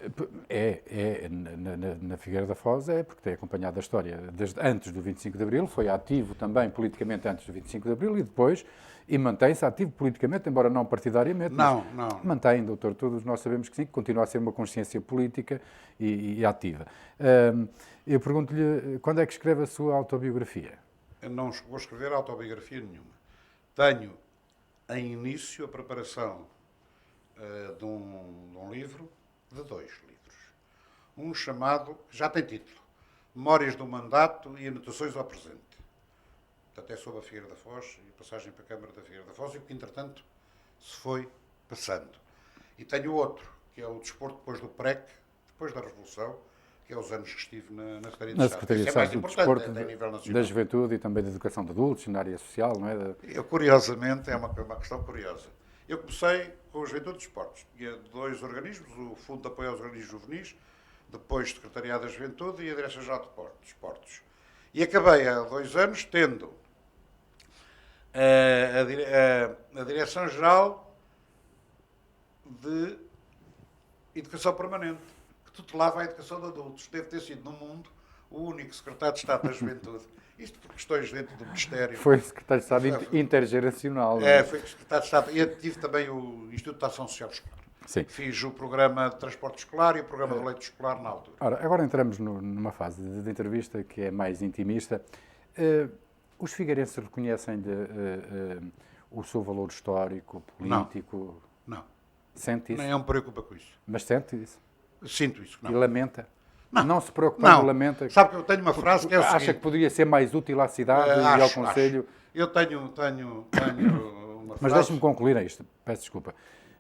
Na Figueira da Foz porque tem acompanhado a história desde antes do 25 de Abril, foi ativo também politicamente antes do 25 de Abril e depois, e mantém-se ativo politicamente, embora não partidariamente. Não. Mantém, doutor, todos nós sabemos que sim, que continua a ser uma consciência política e ativa. Eu pergunto-lhe, quando é que escreve a sua autobiografia? Eu não vou escrever autobiografia nenhuma. Tenho em início a preparação de um livro, de dois livros. Um chamado, já tem título, Memórias do Mandato e Anotações ao Presente. Portanto, é sobre a Figueira da Foz e passagem para a Câmara da Figueira da Foz e o que, entretanto, se foi passando. E tenho outro, que é o Desporto depois do PREC, depois da Revolução, que é os anos que estive na Secretaria de Estado. Isso é mais importante, a nível nacional. Da juventude e também da educação de adultos, na área social, não é? Eu, curiosamente, é uma questão curiosa. Eu comecei com a Juventude de Esportes. Tinha dois organismos, o Fundo de Apoio aos Organismos Juvenis, depois o Secretariado da Juventude e a Direção-Geral de Esportes. E acabei há 2 anos tendo a Direção-Geral de Educação Permanente, que tutelava a educação de adultos. Deve ter sido, no mundo, o único secretário de Estado da Juventude. Isto por questões dentro do Ministério. Foi secretário de Estado intergeracional. Foi secretário de Estado. E tive também o Instituto de Ação Social Escolar. Sim. Fiz o programa de transporte escolar e o programa de leite escolar na altura. Ora, agora entramos numa fase de entrevista que é mais intimista. Os figueirenses reconhecem o seu valor histórico, político? Não. Sente isso? Nem me preocupa com isso. Mas sente isso? Sinto isso. Não. E lamenta? Não se preocupa, lamenta? Sabe que eu tenho uma frase que é o seguinte... Acha que poderia ser mais útil à cidade e ao Conselho? Eu tenho uma frase... Mas deixe-me concluir isto, peço desculpa.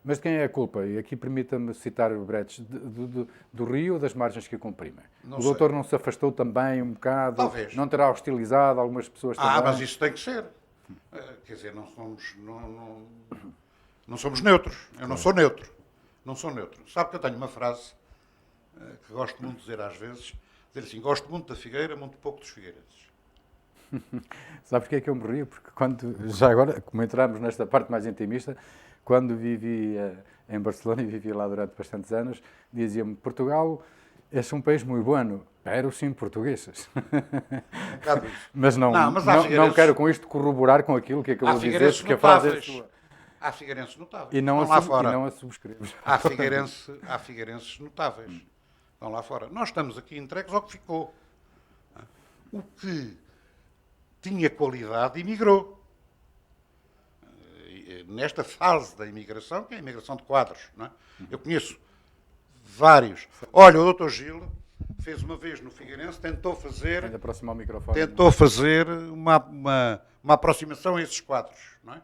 Mas de quem é a culpa? E aqui permita-me citar o Brecht, do Rio ou das margens que o comprimem? O doutor não se afastou também um bocado? Talvez. Não terá hostilizado algumas pessoas também? Mas isso tem que ser. Quer dizer, não somos neutros. Eu não sou neutro. Não sou neutro. Sabe que eu tenho uma frase que gosto muito de dizer às vezes, dizer assim, gosto muito da Figueira, muito pouco dos figueirenses. Sabe porque é que eu me rio? Porque já agora, como entramos nesta parte mais intimista, quando vivia em Barcelona e vivi lá durante bastantes anos, dizia-me, Portugal é um país muito bueno, pero sim portugueses. Mas não quero com isto corroborar com aquilo que acabou de dizer, porque a frase é sua. Há figueirenses notáveis. E não a subscreves. Há figueirenses notáveis. Estão lá fora. Nós estamos aqui entregues ao que ficou. O que tinha qualidade emigrou. Nesta fase da imigração, que é a imigração de quadros. Não é? Eu conheço vários. Olha, o Dr. Gil fez uma vez no Figueirense, tentou fazer, Ainda aproximar o microfone. uma aproximação a esses quadros, não é?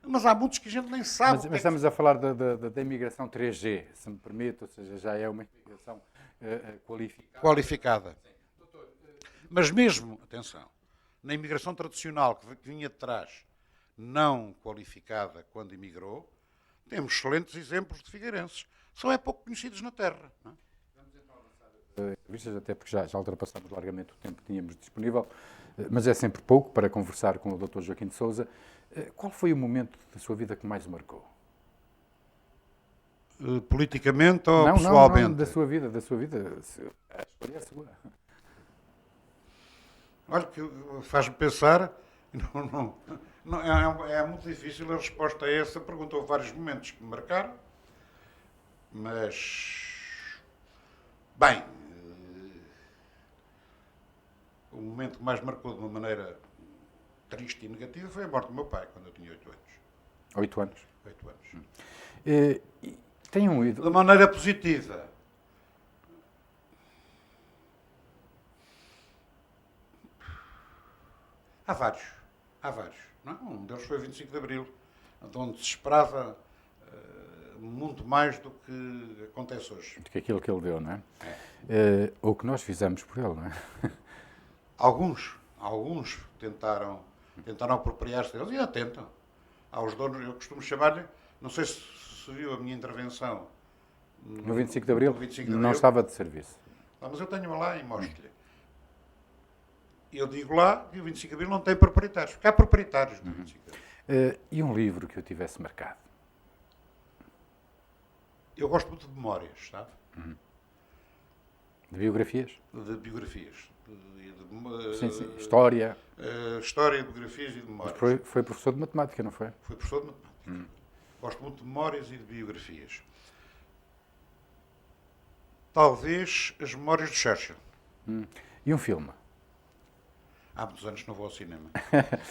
Mas há muitos que a gente nem sabe. Mas estamos a falar da imigração 3G, se me permite, ou seja, já é uma imigração qualificada. Mas mesmo, atenção, na imigração tradicional que vinha de trás, não qualificada quando imigrou, temos excelentes exemplos de figueirenses. São pouco conhecidos na terra. Não é? Entrevistas, até porque já ultrapassamos largamente o tempo que tínhamos disponível, mas é sempre pouco para conversar com o Dr. Joaquim de Sousa. Qual foi o momento da sua vida que mais o marcou? Politicamente ou pessoalmente? Não, da sua vida. A escolha é sua. Olha, que faz-me pensar, é muito difícil a resposta a essa pergunta. Houve vários momentos que me marcaram, mas, bem, o momento que mais marcou de uma maneira triste e negativa foi a morte do meu pai, quando eu tinha 8 anos. 8 anos? 8 anos. Tem um ídolo? De maneira positiva. Há vários. Não é? Um deles foi o 25 de Abril, onde se esperava muito mais do que acontece hoje. Do que aquilo que ele deu, não é? Ou que nós fizemos por ele, não é? Alguns tentaram apropriar-se deles e ainda tentam. Há os donos, eu costumo chamar-lhe, não sei se viu a minha intervenção No 25 de Abril, 25 de Abril. Não estava de serviço. Mas eu tenho-a lá e mostro-lhe. Eu digo lá que o 25 de Abril não tem proprietários, porque há proprietários do 25 de Abril. E um livro que eu tivesse marcado? Eu gosto muito de memórias, sabe? De biografias? De biografias. Sim. História. História, biografias e de memórias. Foi professor de matemática, não foi? Fui professor de matemática. Gosto muito de memórias e de biografias. Talvez as memórias de Churchill. E um filme? Há muitos anos que não vou ao cinema.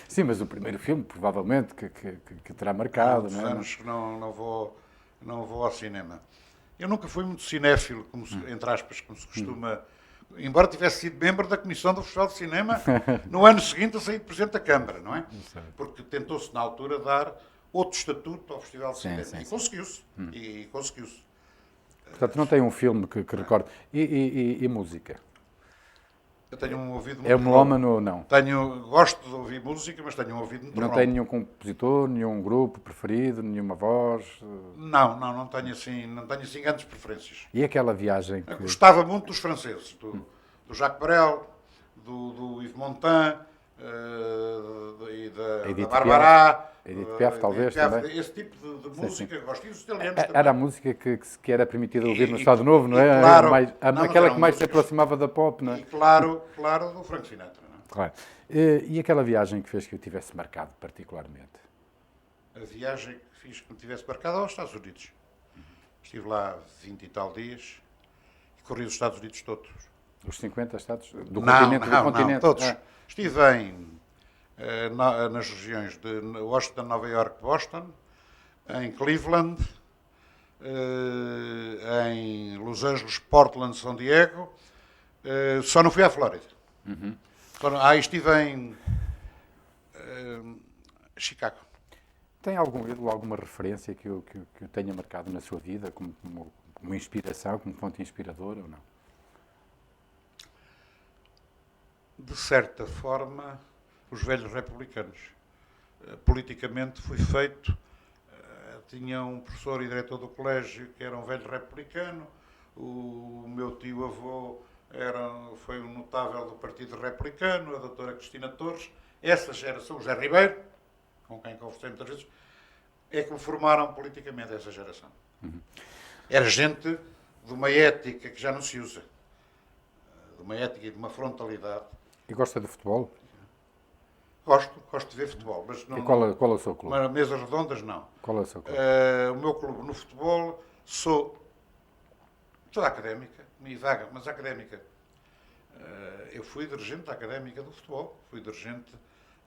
Sim, mas o primeiro filme, provavelmente, que terá Há marcado, muitos não é? anos que não vou ao cinema. Eu nunca fui muito cinéfilo, entre aspas, como se costuma... Embora tivesse sido membro da Comissão do Festival de Cinema, no ano seguinte eu saí de Presidente da Câmara, não é? Porque tentou-se, na altura, dar outro estatuto ao Festival de Cinema. E conseguiu-se. E conseguiu-se. Portanto, não tem um filme que recorde. E música? Eu tenho um ouvido muito É melómano ou não? Gosto de ouvir música, mas tenho um ouvido muito Não ronco. tem nenhum compositor, nenhum grupo preferido, nenhuma voz? Não tenho assim grandes preferências. E aquela viagem que... Gostava muito dos franceses, do Jacques Brel, do Yves Montand, e da Barbara. Edith Piaf, talvez, também. Esse tipo de música, sim. gosto. E os italianos também. Era a música que era permitida ouvir no Estado Novo, não e é? claro, Aquela que mais se aproximava da pop, não é? E claro, do Frank Sinatra. Não é? Claro. E aquela viagem que fez que eu tivesse marcado particularmente? A viagem que fiz que me tivesse marcado aos Estados Unidos. Estive lá 20 e tal dias e corri os Estados Unidos todos. Os 50 estados do Não, continente? todos. Estive nas regiões de Washington, Nova York, Boston, em Cleveland, em Los Angeles, Portland, São Diego. Só não fui à Flórida. Estive em Chicago. Tem algum ídolo, alguma referência que o tenha marcado na sua vida como inspiração, como fonte inspiradora ou não? De certa forma, os velhos republicanos. Politicamente fui feito, tinha um professor e diretor do colégio que era um velho republicano, o meu tio-avô foi um notável do Partido Republicano, a doutora Cristina Torres, essa geração, o José Ribeiro, com quem conversei muitas vezes, é que me formaram politicamente essa geração. Era gente de uma ética que já não se usa, de uma ética e de uma frontalidade. E gosta de futebol? Gosto de ver futebol, mas não... E qual é o seu clube? Mas mesas redondas, não. Qual é o seu clube? O meu clube no futebol, sou da académica, mas académica. Eu fui dirigente da académica do futebol, fui dirigente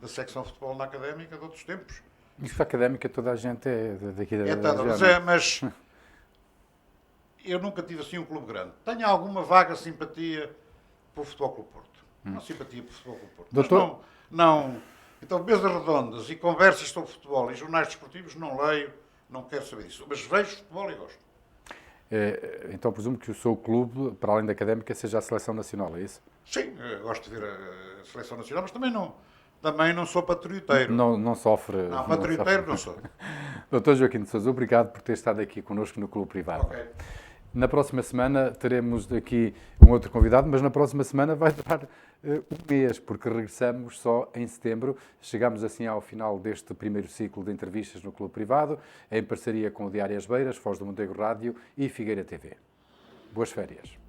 da secção de futebol na académica de outros tempos. Isso da académica toda a gente é daqui da região. Mas eu nunca tive assim um clube grande. Tenho alguma vaga simpatia pelo Futebol Clube Porto. Uma simpatia pelo Futebol Clube Porto. Doutor? Mas não. Então, mesas redondas e conversas sobre futebol e jornais desportivos não leio, não quero saber disso. Mas vejo futebol e gosto. Então presumo que o seu clube, para além da Académica, seja a Seleção Nacional, é isso? Sim, gosto de ver a Seleção Nacional, mas também não sou patrioteiro. Não sofre. Não, patrioteiro não sou. Doutor Joaquim de Sousa, obrigado por ter estado aqui connosco no Clube Privado. Ok. Na próxima semana teremos aqui um outro convidado, mas na próxima semana vai durar um mês, porque regressamos só em setembro. Chegamos assim ao final deste primeiro ciclo de entrevistas no Clube Privado, em parceria com o Diário As Beiras, Foz do Mondego Rádio e Figueira TV. Boas férias.